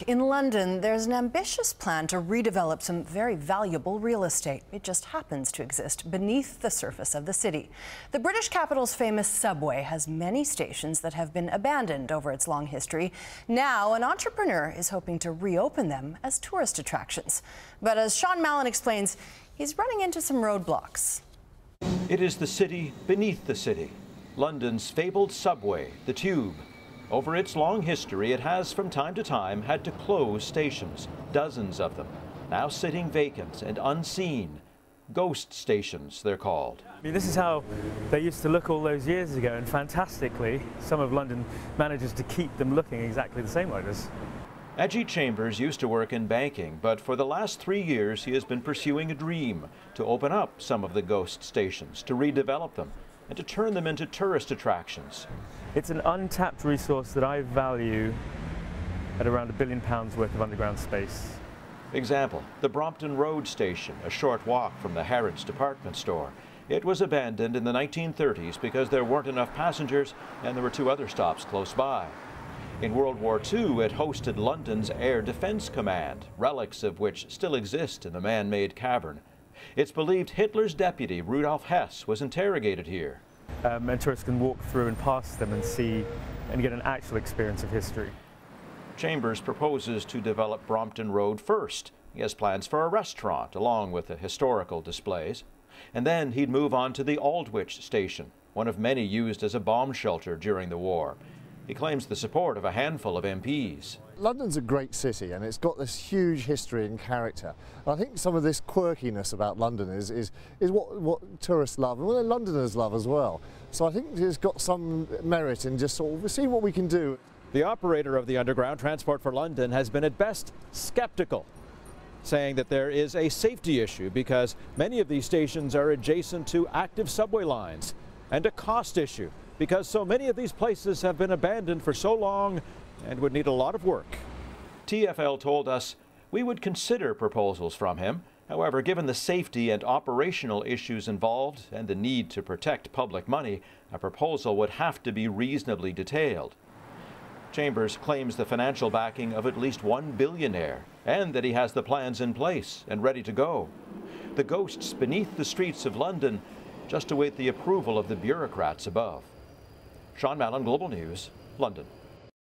In London, there's an ambitious plan to redevelop some very valuable real estate. It just happens to exist beneath the surface of the city. The British capital's famous subway has many stations that have been abandoned over its long history. Now, an entrepreneur is hoping to reopen them as tourist attractions. But as Sean Mallon explains, he's running into some roadblocks. It is the city beneath the city. London's fabled subway, the Tube. Over its long history, it has from time to time had to close stations, dozens of them, now sitting vacant and unseen. Ghost stations, they're called. This is how they used to look all those years ago, and fantastically, some of London manages to keep them looking exactly the same like this. Ajit Chambers used to work in banking, but for the last 3 years he has been pursuing a dream to open up some of the ghost stations, to redevelop them, and to turn them into tourist attractions. It's an untapped resource that I value at around £1 billion worth of underground space. Example, the Brompton Road station, a short walk from the Harrods department store. It was abandoned in the 1930s because there weren't enough passengers and there were 2 other stops close by. In World War II, it hosted London's Air Defense Command, relics of which still exist in the man-made cavern. It's believed Hitler's deputy, Rudolf Hess, was interrogated here. And tourists can walk through and pass them and see and get an actual experience of history. Chambers proposes to develop Brompton Road first. He has plans for a restaurant along with the historical displays. And then he'd move on to the Aldwych station, one of many used as a bomb shelter during the war. He claims the support of a handful of MPs. London's a great city and it's got this huge history and character. And I think some of this quirkiness about London is what tourists love and what Londoners love as well. So I think it's got some merit in just sort of seeing what we can do. The operator of the underground Transport for London has been at best skeptical, saying that there is a safety issue because many of these stations are adjacent to active subway lines, and a cost issue because so many of these places have been abandoned for so long and would need a lot of work. TfL told us we would consider proposals from him. However, given the safety and operational issues involved and the need to protect public money, a proposal would have to be reasonably detailed. Chambers claims the financial backing of at least one billionaire and that he has the plans in place and ready to go. The ghosts beneath the streets of London just await the approval of the bureaucrats above. Sean Mallon, Global News, London.